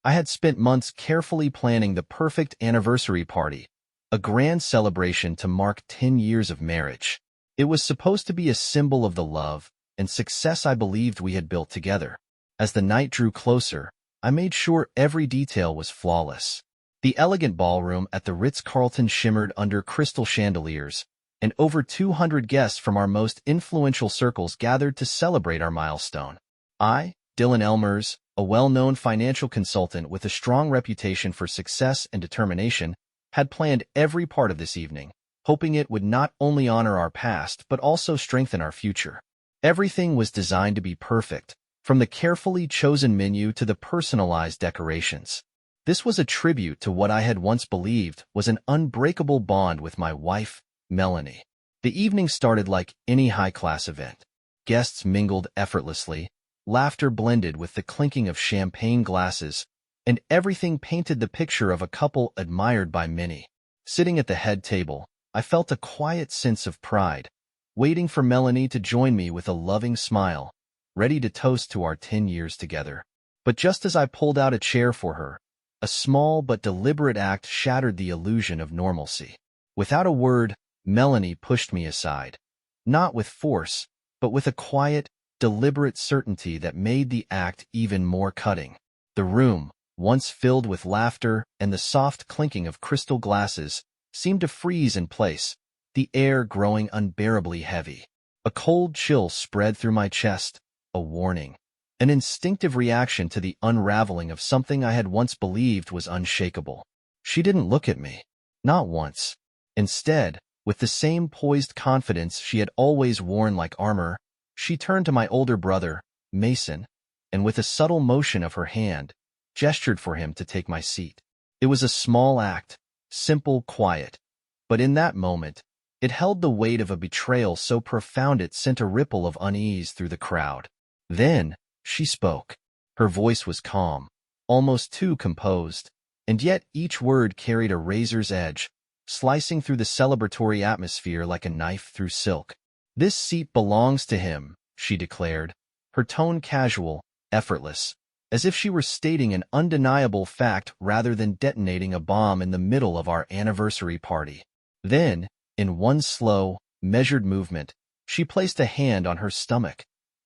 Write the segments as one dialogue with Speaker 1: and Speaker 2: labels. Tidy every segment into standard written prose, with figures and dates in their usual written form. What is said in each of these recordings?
Speaker 1: I had spent months carefully planning the perfect anniversary party, a grand celebration to mark 10 years of marriage. It was supposed to be a symbol of the love and success I believed we had built together. As the night drew closer, I made sure every detail was flawless. The elegant ballroom at the Ritz-Carlton shimmered under crystal chandeliers, and over 200 guests from our most influential circles gathered to celebrate our milestone. Dylan Elmers, a well-known financial consultant with a strong reputation for success and determination, had planned every part of this evening, hoping it would not only honor our past but also strengthen our future. Everything was designed to be perfect, from the carefully chosen menu to the personalized decorations. This was a tribute to what I had once believed was an unbreakable bond with my wife, Melanie. The evening started like any high-class event. Guests mingled effortlessly, laughter blended with the clinking of champagne glasses, and everything painted the picture of a couple admired by many. Sitting at the head table, I felt a quiet sense of pride, waiting for Melanie to join me with a loving smile, ready to toast to our 10 years together. But just as I pulled out a chair for her, a small but deliberate act shattered the illusion of normalcy. Without a word, Melanie pushed me aside, not with force, but with a quiet, deliberate certainty that made the act even more cutting. The room, once filled with laughter and the soft clinking of crystal glasses, seemed to freeze in place, the air growing unbearably heavy. A cold chill spread through my chest, a warning, an instinctive reaction to the unraveling of something I had once believed was unshakable. She didn't look at me. Not once. Instead, with the same poised confidence she had always worn like armor, she turned to my older brother, Mason, and with a subtle motion of her hand, gestured for him to take my seat. It was a small act, simple, quiet, but in that moment, it held the weight of a betrayal so profound it sent a ripple of unease through the crowd. Then, she spoke. Her voice was calm, almost too composed, and yet each word carried a razor's edge, slicing through the celebratory atmosphere like a knife through silk. "This seat belongs to him," she declared, her tone casual, effortless, as if she were stating an undeniable fact rather than detonating a bomb in the middle of our anniversary party. Then, in one slow, measured movement, she placed a hand on her stomach,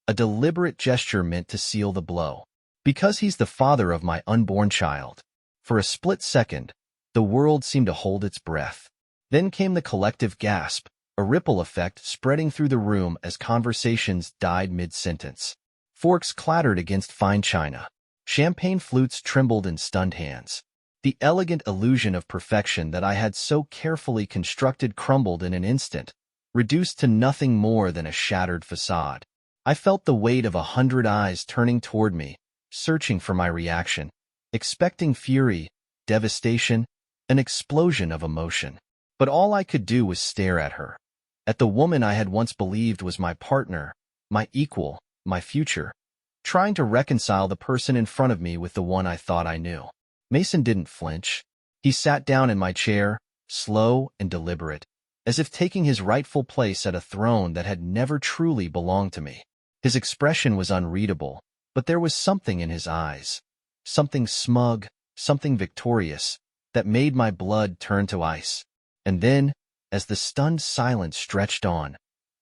Speaker 1: a deliberate gesture meant to seal the blow. "Because he's the father of my unborn child." For a split second, the world seemed to hold its breath. Then came the collective gasp, a ripple effect spreading through the room as conversations died mid-sentence. Forks clattered against fine china. Champagne flutes trembled in stunned hands. The elegant illusion of perfection that I had so carefully constructed crumbled in an instant, reduced to nothing more than a shattered facade. I felt the weight of 100 eyes turning toward me, searching for my reaction, expecting fury, devastation, an explosion of emotion. But all I could do was stare at her, at the woman I had once believed was my partner, my equal, my future, trying to reconcile the person in front of me with the one I thought I knew. Mason didn't flinch. He sat down in my chair, slow and deliberate, as if taking his rightful place at a throne that had never truly belonged to me. His expression was unreadable, but there was something in his eyes, something smug, something victorious, that made my blood turn to ice. And then, as the stunned silence stretched on,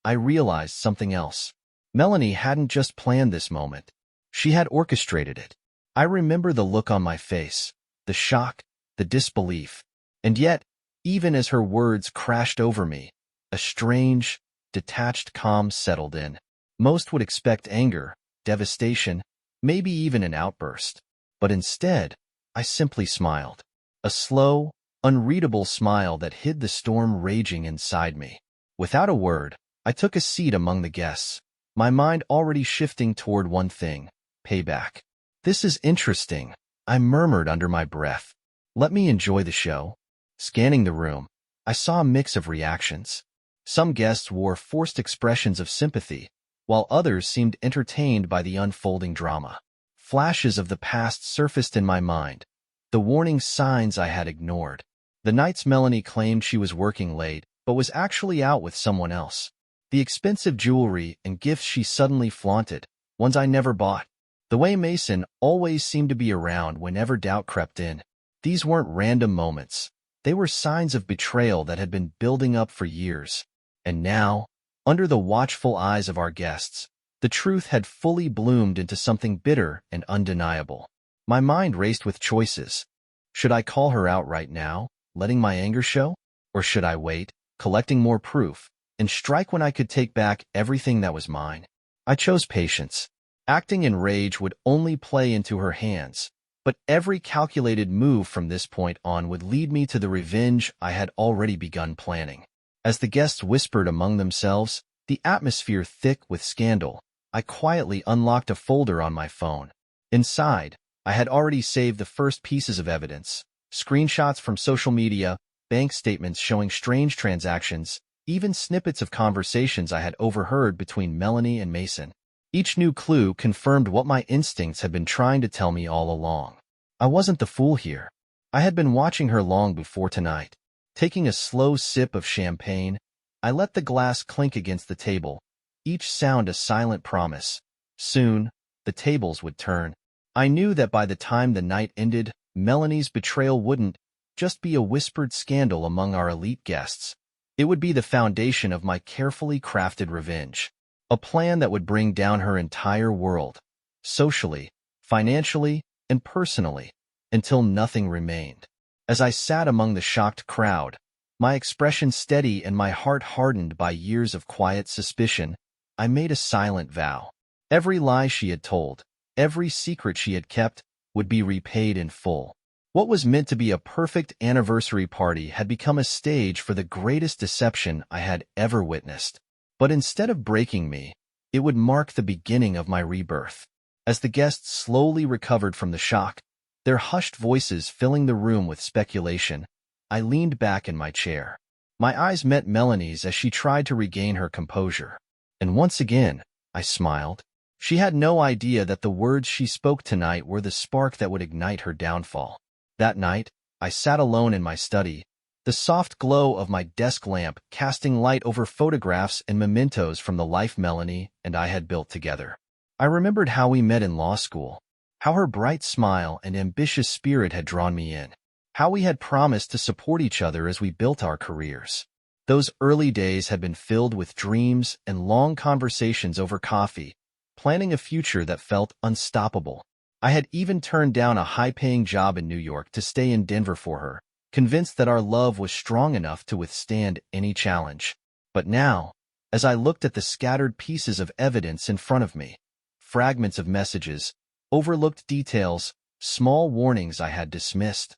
Speaker 1: I realized something else. Melanie hadn't just planned this moment. She had orchestrated it. I remember the look on my face, the shock, the disbelief. And yet, even as her words crashed over me, a strange, detached calm settled in. Most would expect anger, devastation, maybe even an outburst. But instead, I simply smiled. A slow, unreadable smile that hid the storm raging inside me. Without a word, I took a seat among the guests, my mind already shifting toward one thing: payback. "This is interesting," I murmured under my breath. "Let me enjoy the show." Scanning the room, I saw a mix of reactions. Some guests wore forced expressions of sympathy, while others seemed entertained by the unfolding drama. Flashes of the past surfaced in my mind, the warning signs I had ignored. The nights Melanie claimed she was working late, but was actually out with someone else. The expensive jewelry and gifts she suddenly flaunted, ones I never bought. The way Mason always seemed to be around whenever doubt crept in. These weren't random moments. They were signs of betrayal that had been building up for years. And now, under the watchful eyes of our guests, the truth had fully bloomed into something bitter and undeniable. My mind raced with choices. Should I call her out right now, letting my anger show? Or should I wait, collecting more proof, and strike when I could take back everything that was mine? I chose patience. Acting in rage would only play into her hands, but every calculated move from this point on would lead me to the revenge I had already begun planning. As the guests whispered among themselves, the atmosphere thick with scandal, I quietly unlocked a folder on my phone. Inside, I had already saved the first pieces of evidence, screenshots from social media, bank statements showing strange transactions, even snippets of conversations I had overheard between Melanie and Mason. Each new clue confirmed what my instincts had been trying to tell me all along. I wasn't the fool here. I had been watching her long before tonight. Taking a slow sip of champagne, I let the glass clink against the table, each sound a silent promise. Soon, the tables would turn. I knew that by the time the night ended, Melanie's betrayal wouldn't just be a whispered scandal among our elite guests. It would be the foundation of my carefully crafted revenge. A plan that would bring down her entire world, socially, financially, and personally, until nothing remained. As I sat among the shocked crowd, my expression steady and my heart hardened by years of quiet suspicion, I made a silent vow. Every lie she had told, every secret she had kept, would be repaid in full. What was meant to be a perfect anniversary party had become a stage for the greatest deception I had ever witnessed. But instead of breaking me, it would mark the beginning of my rebirth. As the guests slowly recovered from the shock, their hushed voices filling the room with speculation, I leaned back in my chair. My eyes met Melanie's as she tried to regain her composure. And once again, I smiled. She had no idea that the words she spoke tonight were the spark that would ignite her downfall. That night, I sat alone in my study, the soft glow of my desk lamp casting light over photographs and mementos from the life Melanie and I had built together. I remembered how we met in law school, how her bright smile and ambitious spirit had drawn me in, how we had promised to support each other as we built our careers. Those early days had been filled with dreams and long conversations over coffee, planning a future that felt unstoppable. I had even turned down a high-paying job in New York to stay in Denver for her, convinced that our love was strong enough to withstand any challenge. But now, as I looked at the scattered pieces of evidence in front of me, fragments of messages, overlooked details, small warnings I had dismissed,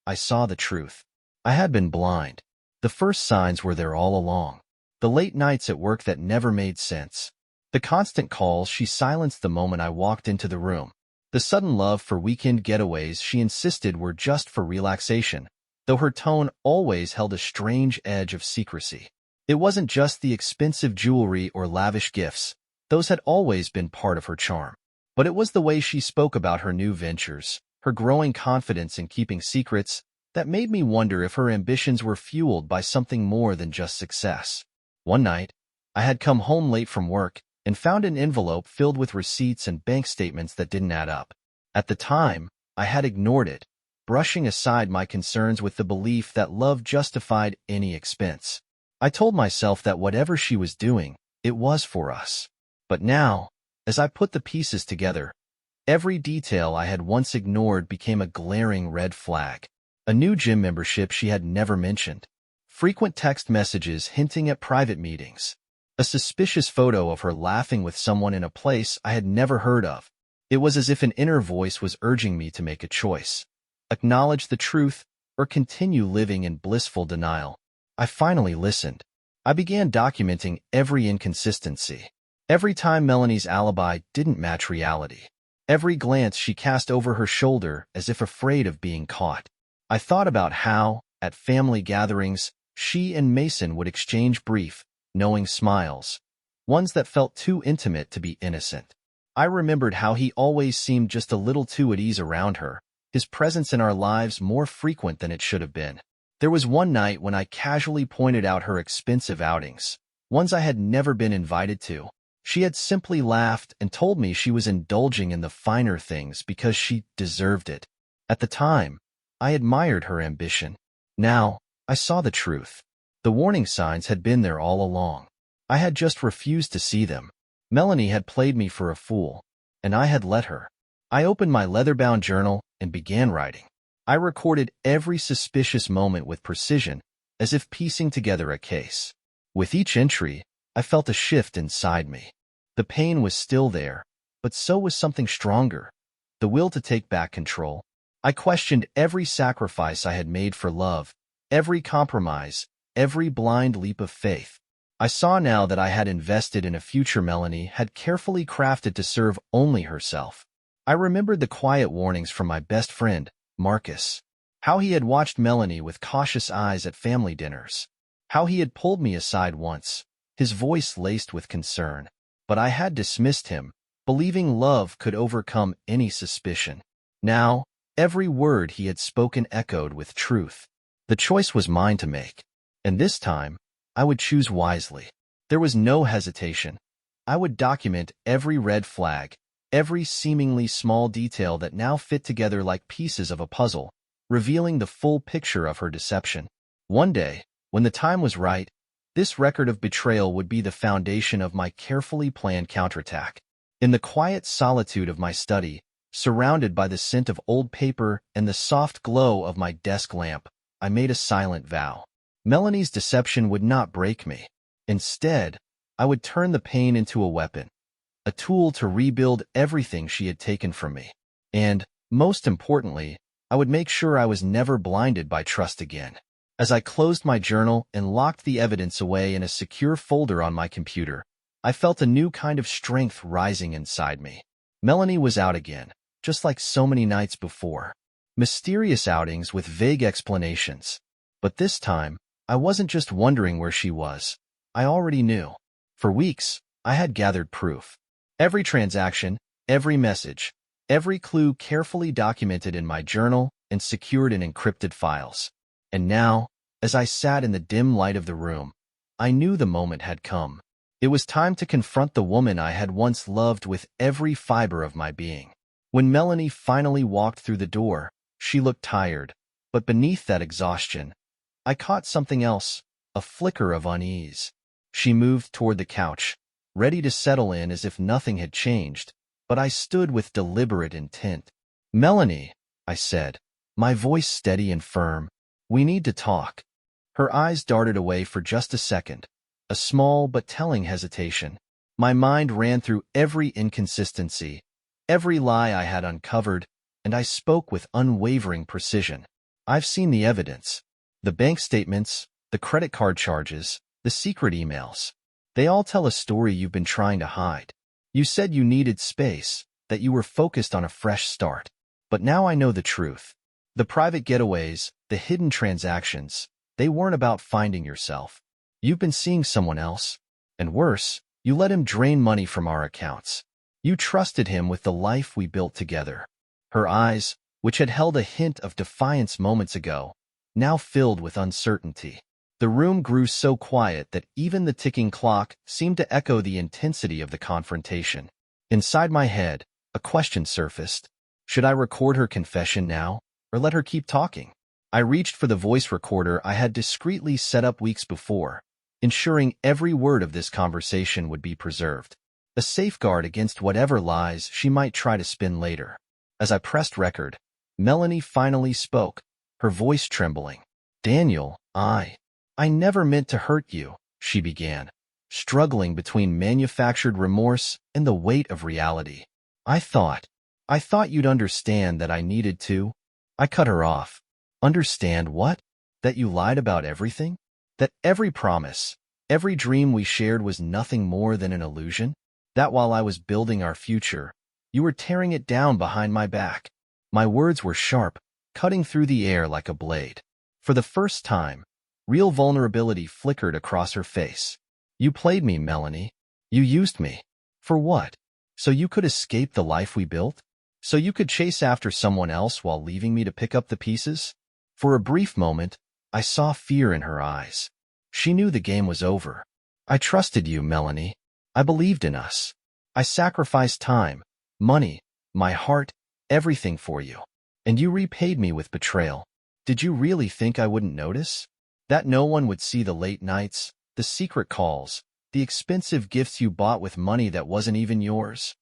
Speaker 1: I saw the truth. I had been blind. The first signs were there all along. The late nights at work that never made sense. The constant calls she silenced the moment I walked into the room. The sudden love for weekend getaways she insisted were just for relaxation, though her tone always held a strange edge of secrecy. It wasn't just the expensive jewelry or lavish gifts. Those had always been part of her charm. But it was the way she spoke about her new ventures, her growing confidence in keeping secrets, that made me wonder if her ambitions were fueled by something more than just success. One night, I had come home late from work and found an envelope filled with receipts and bank statements that didn't add up. At the time, I had ignored it, brushing aside my concerns with the belief that love justified any expense. I told myself that whatever she was doing, it was for us. But now, as I put the pieces together, every detail I had once ignored became a glaring red flag. A new gym membership she had never mentioned. Frequent text messages hinting at private meetings. A suspicious photo of her laughing with someone in a place I had never heard of. It was as if an inner voice was urging me to make a choice. Acknowledge the truth, or continue living in blissful denial. I finally listened. I began documenting every inconsistency. Every time Melanie's alibi didn't match reality. Every glance she cast over her shoulder as if afraid of being caught. I thought about how, at family gatherings, she and Mason would exchange brief, knowing smiles, ones that felt too intimate to be innocent. I remembered how he always seemed just a little too at ease around her, his presence in our lives more frequent than it should have been. There was one night when I casually pointed out her expensive outings, ones I had never been invited to. She had simply laughed and told me she was indulging in the finer things because she deserved it. At the time, I admired her ambition. Now, I saw the truth. The warning signs had been there all along. I had just refused to see them. Melanie had played me for a fool, and I had let her. I opened my leather-bound journal and began writing. I recorded every suspicious moment with precision, as if piecing together a case. With each entry, I felt a shift inside me. The pain was still there, but so was something stronger, the will to take back control. I questioned every sacrifice I had made for love, every compromise, every blind leap of faith. I saw now that I had invested in a future Melanie had carefully crafted to serve only herself. I remembered the quiet warnings from my best friend, Marcus. How he had watched Melanie with cautious eyes at family dinners. How he had pulled me aside once, his voice laced with concern. But I had dismissed him, believing love could overcome any suspicion. Now, every word he had spoken echoed with truth. The choice was mine to make, and this time, I would choose wisely. There was no hesitation. I would document every red flag, every seemingly small detail that now fit together like pieces of a puzzle, revealing the full picture of her deception. One day, when the time was right, this record of betrayal would be the foundation of my carefully planned counterattack. In the quiet solitude of my study, surrounded by the scent of old paper and the soft glow of my desk lamp, I made a silent vow. Melanie's deception would not break me. Instead, I would turn the pain into a weapon, a tool to rebuild everything she had taken from me. And, most importantly, I would make sure I was never blinded by trust again. As I closed my journal and locked the evidence away in a secure folder on my computer, I felt a new kind of strength rising inside me. Melanie was out again, just like so many nights before. Mysterious outings with vague explanations. But this time, I wasn't just wondering where she was. I already knew. For weeks, I had gathered proof. Every transaction, every message, every clue carefully documented in my journal and secured in encrypted files. And now, as I sat in the dim light of the room, I knew the moment had come. It was time to confront the woman I had once loved with every fiber of my being. When Melanie finally walked through the door, she looked tired, but beneath that exhaustion, I caught something else, a flicker of unease. She moved toward the couch, ready to settle in as if nothing had changed, but I stood with deliberate intent. "Melanie," I said, my voice steady and firm, "we need to talk." Her eyes darted away for just a second, a small but telling hesitation. My mind ran through every inconsistency, every lie I had uncovered, and I spoke with unwavering precision. "I've seen the evidence. The bank statements, the credit card charges, the secret emails. They all tell a story you've been trying to hide. You said you needed space, that you were focused on a fresh start. But now I know the truth. The private getaways, the hidden transactions, they weren't about finding yourself. You've been seeing someone else. And worse, you let him drain money from our accounts. You trusted him with the life we built together." Her eyes, which had held a hint of defiance moments ago, now filled with uncertainty. The room grew so quiet that even the ticking clock seemed to echo the intensity of the confrontation. Inside my head, a question surfaced. Should I record her confession now, or let her keep talking? I reached for the voice recorder I had discreetly set up weeks before, ensuring every word of this conversation would be preserved, a safeguard against whatever lies she might try to spin later. As I pressed record, Melanie finally spoke, her voice trembling. "Daniel, I never meant to hurt you," she began, struggling between manufactured remorse and the weight of reality. I thought you'd understand that I needed to." I cut her off. "Understand what? That you lied about everything? That every promise, every dream we shared was nothing more than an illusion? That while I was building our future, you were tearing it down behind my back?" My words were sharp, cutting through the air like a blade. For the first time, real vulnerability flickered across her face. "You played me, Melanie. You used me. For what? So you could escape the life we built? So you could chase after someone else while leaving me to pick up the pieces?" For a brief moment, I saw fear in her eyes. She knew the game was over. "I trusted you, Melanie. I believed in us. I sacrificed time, money, my heart, everything for you. And you repaid me with betrayal. Did you really think I wouldn't notice? That no one would see the late nights, the secret calls, the expensive gifts you bought with money that wasn't even yours?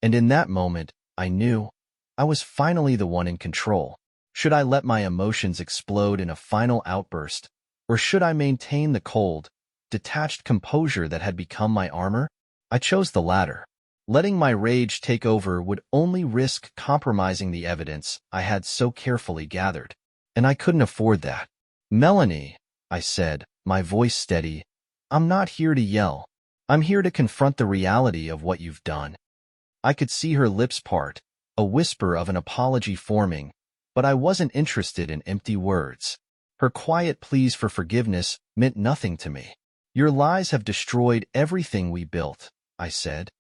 Speaker 1: And in that moment, I knew I was finally the one in control. Should I let my emotions explode in a final outburst, or should I maintain the cold, detached composure that had become my armor? I chose the latter. Letting my rage take over would only risk compromising the evidence I had so carefully gathered, and I couldn't afford that. "Melanie," I said, my voice steady, "I'm not here to yell. I'm here to confront the reality of what you've done." I could see her lips part, a whisper of an apology forming, but I wasn't interested in empty words. Her quiet pleas for forgiveness meant nothing to me. "Your lies have destroyed everything we built," I said.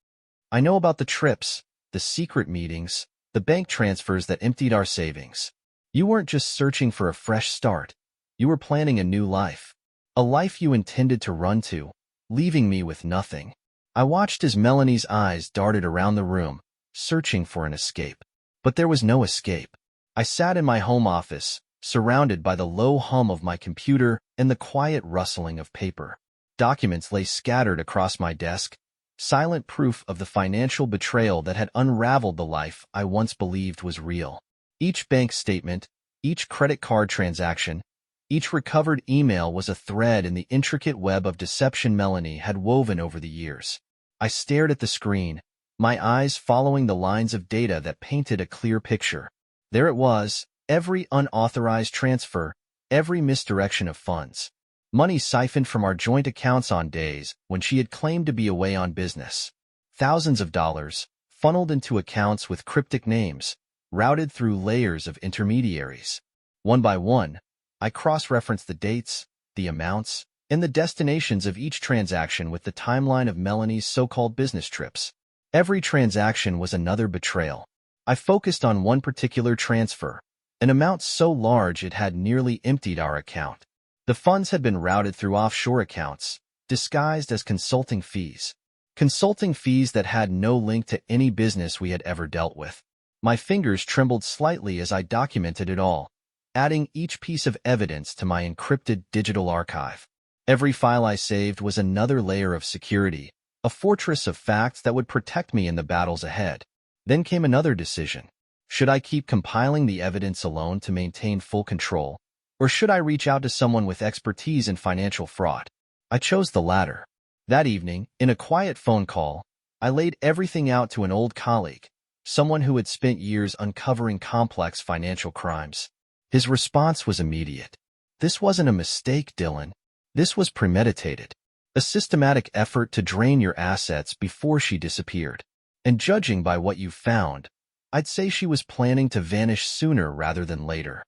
Speaker 1: "I know about the trips, the secret meetings, the bank transfers that emptied our savings. You weren't just searching for a fresh start. You were planning a new life. A life you intended to run to, leaving me with nothing." I watched as Melanie's eyes darted around the room, searching for an escape. But there was no escape. I sat in my home office, surrounded by the low hum of my computer and the quiet rustling of paper. Documents lay scattered across my desk, silent proof of the financial betrayal that had unraveled the life I once believed was real. Each bank statement, each credit card transaction, each recovered email was a thread in the intricate web of deception Melanie had woven over the years. I stared at the screen, my eyes following the lines of data that painted a clear picture. There it was, every unauthorized transfer, every misdirection of funds. Money siphoned from our joint accounts on days when she had claimed to be away on business. Thousands of dollars, funneled into accounts with cryptic names, routed through layers of intermediaries. One by one, I cross-referenced the dates, the amounts, and the destinations of each transaction with the timeline of Melanie's so-called business trips. Every transaction was another betrayal. I focused on one particular transfer, an amount so large it had nearly emptied our account. The funds had been routed through offshore accounts, disguised as consulting fees. Consulting fees that had no link to any business we had ever dealt with. My fingers trembled slightly as I documented it all, adding each piece of evidence to my encrypted digital archive. Every file I saved was another layer of security, a fortress of facts that would protect me in the battles ahead. Then came another decision. Should I keep compiling the evidence alone to maintain full control, or should I reach out to someone with expertise in financial fraud? I chose the latter. That evening, in a quiet phone call, I laid everything out to an old colleague, someone who had spent years uncovering complex financial crimes. His response was immediate. "This wasn't a mistake, Dylan. This was premeditated. A systematic effort to drain your assets before she disappeared. And judging by what you found, I'd say she was planning to vanish sooner rather than later.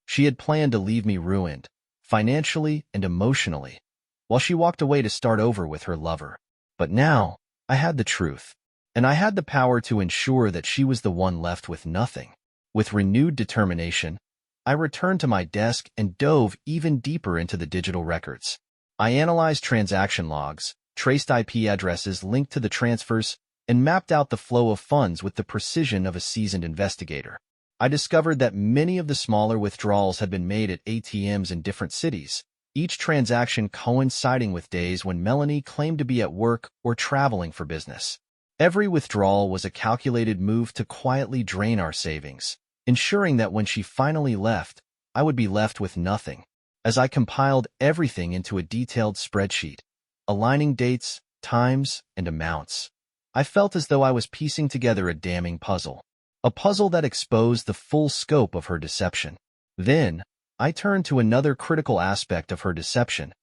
Speaker 1: She had planned to leave me ruined, financially and emotionally, while she walked away to start over with her lover. But now, I had the truth, and I had the power to ensure that she was the one left with nothing." With renewed determination, I returned to my desk and dove even deeper into the digital records. I analyzed transaction logs, traced IP addresses linked to the transfers, and mapped out the flow of funds with the precision of a seasoned investigator. I discovered that many of the smaller withdrawals had been made at ATMs in different cities, each transaction coinciding with days when Melanie claimed to be at work or traveling for business. Every withdrawal was a calculated move to quietly drain our savings, ensuring that when she finally left, I would be left with nothing. As I compiled everything into a detailed spreadsheet, aligning dates, times, and amounts, I felt as though I was piecing together a damning puzzle. A puzzle that exposed the full scope of her deception. Then, I turned to another critical aspect of her deception,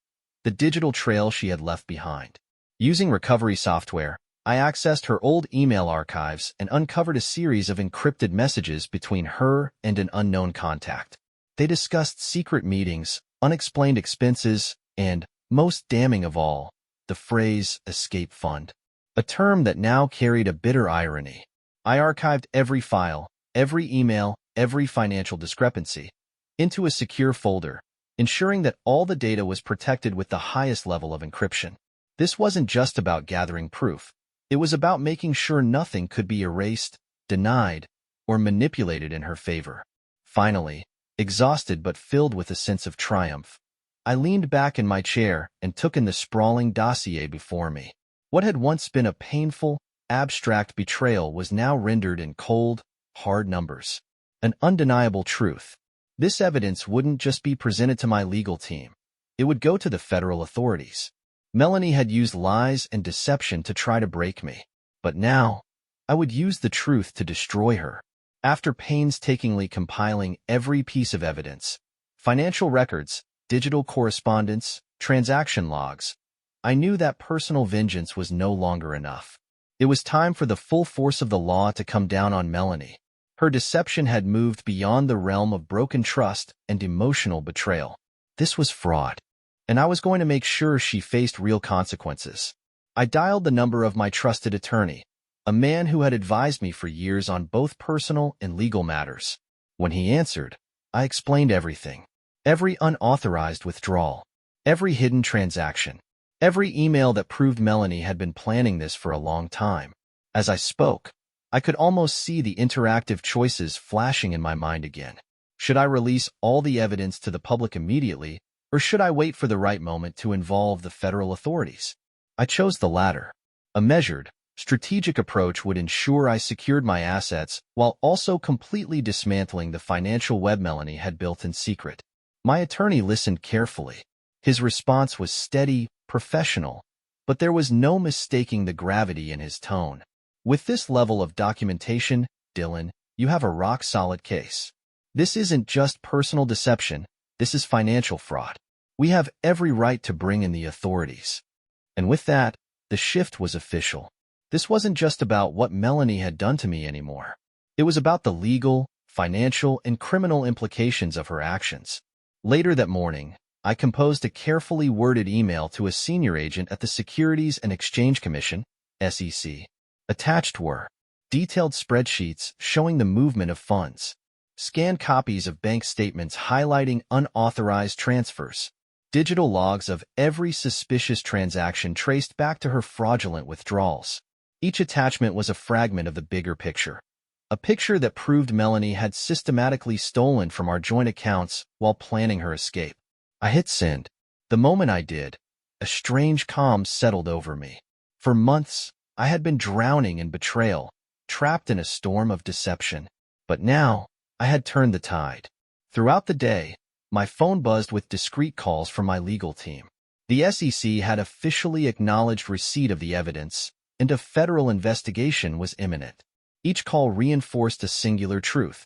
Speaker 1: the digital trail she had left behind. Using recovery software, I accessed her old email archives and uncovered a series of encrypted messages between her and an unknown contact. They discussed secret meetings, unexplained expenses, and, most damning of all, the phrase escape fund, a term that now carried a bitter irony. I archived every file, every email, every financial discrepancy, into a secure folder, ensuring that all the data was protected with the highest level of encryption. This wasn't just about gathering proof. It was about making sure nothing could be erased, denied, or manipulated in her favor. Finally, exhausted but filled with a sense of triumph, I leaned back in my chair and took in the sprawling dossier before me. What had once been a painful, abstract betrayal was now rendered in cold, hard numbers. An undeniable truth. This evidence wouldn't just be presented to my legal team. It would go to the federal authorities. Melanie had used lies and deception to try to break me. But now, I would use the truth to destroy her. After painstakingly compiling every piece of evidence, financial records, digital correspondence, transaction logs, I knew that personal vengeance was no longer enough. It was time for the full force of the law to come down on Melanie. Her deception had moved beyond the realm of broken trust and emotional betrayal. This was fraud, and I was going to make sure she faced real consequences. I dialed the number of my trusted attorney, a man who had advised me for years on both personal and legal matters. When he answered, I explained everything. Every unauthorized withdrawal, every hidden transaction, every email that proved Melanie had been planning this for a long time. As I spoke, I could almost see the interactive choices flashing in my mind again. Should I release all the evidence to the public immediately, or should I wait for the right moment to involve the federal authorities? I chose the latter. A measured, strategic approach would ensure I secured my assets while also completely dismantling the financial web Melanie had built in secret. My attorney listened carefully. His response was steady, professional, but there was no mistaking the gravity in his tone. With this level of documentation, Dylan, you have a rock-solid case. This isn't just personal deception, this is financial fraud. We have every right to bring in the authorities. And with that, the shift was official. This wasn't just about what Melanie had done to me anymore. It was about the legal, financial, and criminal implications of her actions. Later that morning, I composed a carefully worded email to a senior agent at the Securities and Exchange Commission, SEC. Attached were detailed spreadsheets showing the movement of funds, scanned copies of bank statements highlighting unauthorized transfers, digital logs of every suspicious transaction traced back to her fraudulent withdrawals. Each attachment was a fragment of the bigger picture, a picture that proved Melanie had systematically stolen from our joint accounts while planning her escape. I hit send. The moment I did, a strange calm settled over me. For months, I had been drowning in betrayal, trapped in a storm of deception. But now, I had turned the tide. Throughout the day, my phone buzzed with discreet calls from my legal team. The SEC had officially acknowledged receipt of the evidence, and a federal investigation was imminent. Each call reinforced a singular truth.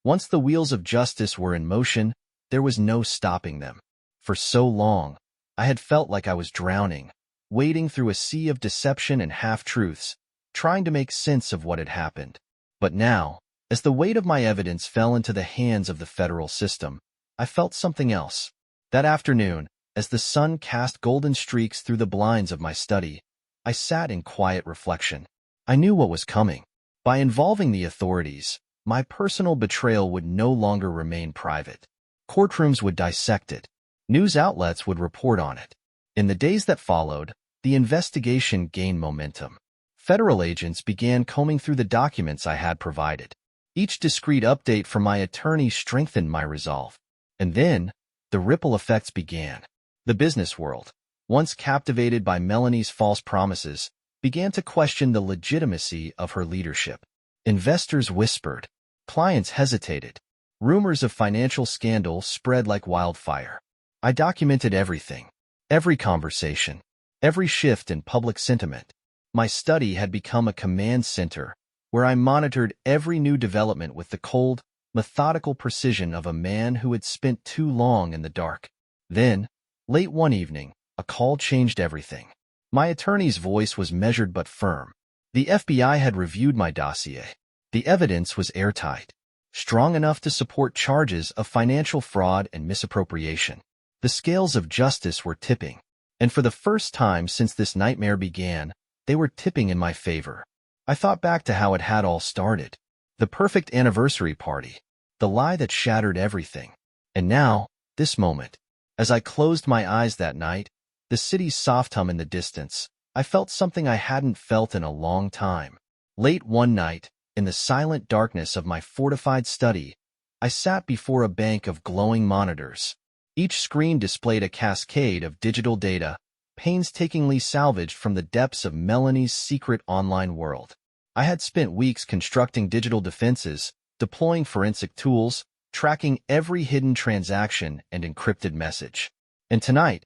Speaker 1: Once the wheels of justice were in motion, there was no stopping them. For so long, I had felt like I was drowning, wading through a sea of deception and half-truths, trying to make sense of what had happened. But now, as the weight of my evidence fell into the hands of the federal system, I felt something else. That afternoon, as the sun cast golden streaks through the blinds of my study, I sat in quiet reflection. I knew what was coming. By involving the authorities, my personal betrayal would no longer remain private. Courtrooms would dissect it. News outlets would report on it. In the days that followed, the investigation gained momentum. Federal agents began combing through the documents I had provided. Each discreet update from my attorney strengthened my resolve. And then, the ripple effects began. The business world, once captivated by Melanie's false promises, began to question the legitimacy of her leadership. Investors whispered. Clients hesitated. Rumors of financial scandal spread like wildfire. I documented everything, every conversation, every shift in public sentiment. My study had become a command center, where I monitored every new development with the cold, methodical precision of a man who had spent too long in the dark. Then, late one evening, a call changed everything. My attorney's voice was measured but firm. The FBI had reviewed my dossier. The evidence was airtight, strong enough to support charges of financial fraud and misappropriation. The scales of justice were tipping, and for the first time since this nightmare began, they were tipping in my favor. I thought back to how it had all started. The perfect anniversary party, the lie that shattered everything. And now, this moment. As I closed my eyes that night, the city's soft hum in the distance, I felt something I hadn't felt in a long time. Late one night, in the silent darkness of my fortified study, I sat before a bank of glowing monitors. Each screen displayed a cascade of digital data, painstakingly salvaged from the depths of Melanie's secret online world. I had spent weeks constructing digital defenses, deploying forensic tools, tracking every hidden transaction and encrypted message. And tonight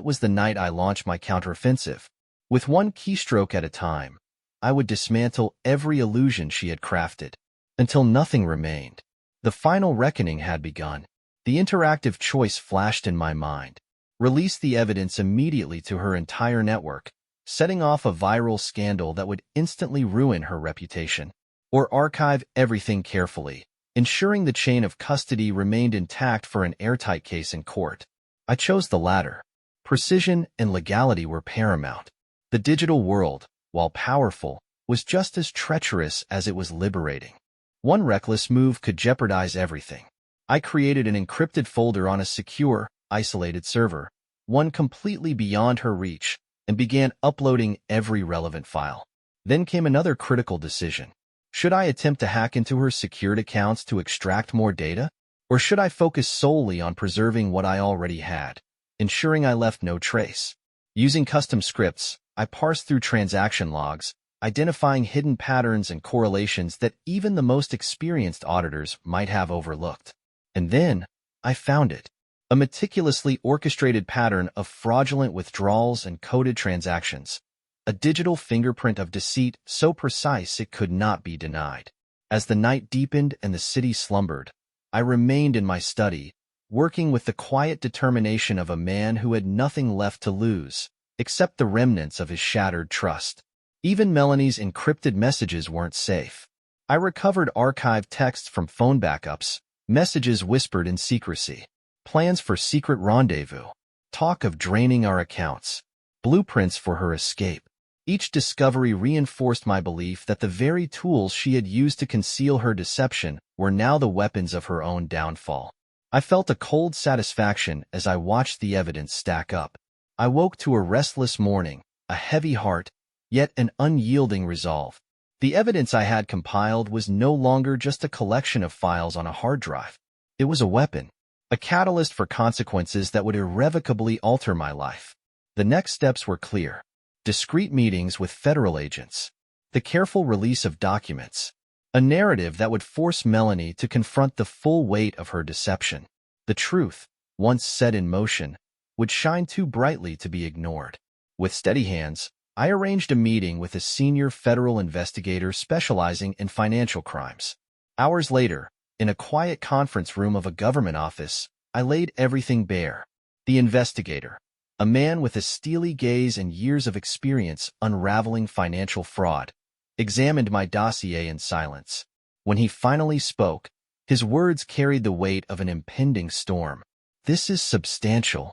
Speaker 1: was the night I launched my counteroffensive. With one keystroke at a time, I would dismantle every illusion she had crafted, until nothing remained. The final reckoning had begun. The interactive choice flashed in my mind. Release the evidence immediately to her entire network, setting off a viral scandal that would instantly ruin her reputation. Or archive everything carefully, ensuring the chain of custody remained intact for an airtight case in court. I chose the latter. Precision and legality were paramount. The digital world, while powerful, was just as treacherous as it was liberating. One reckless move could jeopardize everything. I created an encrypted folder on a secure, isolated server, one completely beyond her reach, and began uploading every relevant file. Then came another critical decision. Should I attempt to hack into her secured accounts to extract more data? Or should I focus solely on preserving what I already had, ensuring I left no trace? Using custom scripts, I parsed through transaction logs, identifying hidden patterns and correlations that even the most experienced auditors might have overlooked. And then, I found it. A meticulously orchestrated pattern of fraudulent withdrawals and coded transactions. A digital fingerprint of deceit so precise it could not be denied. As the night deepened and the city slumbered, I remained in my study, working with the quiet determination of a man who had nothing left to lose, except the remnants of his shattered trust. Even Melanie's encrypted messages weren't safe. I recovered archived texts from phone backups, messages whispered in secrecy, plans for secret rendezvous, talk of draining our accounts, blueprints for her escape. Each discovery reinforced my belief that the very tools she had used to conceal her deception were now the weapons of her own downfall. I felt a cold satisfaction as I watched the evidence stack up. I woke to a restless morning, a heavy heart, yet an unyielding resolve. The evidence I had compiled was no longer just a collection of files on a hard drive. It was a weapon, a catalyst for consequences that would irrevocably alter my life. The next steps were clear. Discreet meetings with federal agents, the careful release of documents, a narrative that would force Melanie to confront the full weight of her deception. The truth, once set in motion, would shine too brightly to be ignored. With steady hands, I arranged a meeting with a senior federal investigator specializing in financial crimes. Hours later, in a quiet conference room of a government office, I laid everything bare. The investigator, a man with a steely gaze and years of experience unraveling financial fraud, examined my dossier in silence. When he finally spoke, his words carried the weight of an impending storm. "This is substantial."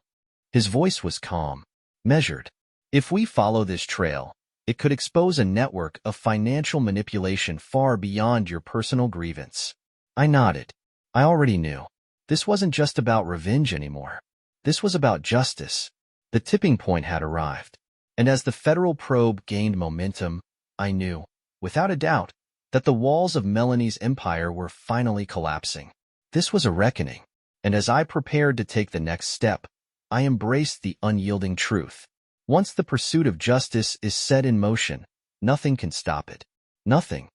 Speaker 1: His voice was calm, measured. "If we follow this trail, it could expose a network of financial manipulation far beyond your personal grievance." I nodded. I already knew. This wasn't just about revenge anymore. This was about justice. The tipping point had arrived. And as the federal probe gained momentum, I knew, without a doubt, that the walls of Melanie's empire were finally collapsing. This was a reckoning. And as I prepared to take the next step, I embraced the unyielding truth. Once the pursuit of justice is set in motion, nothing can stop it. Nothing.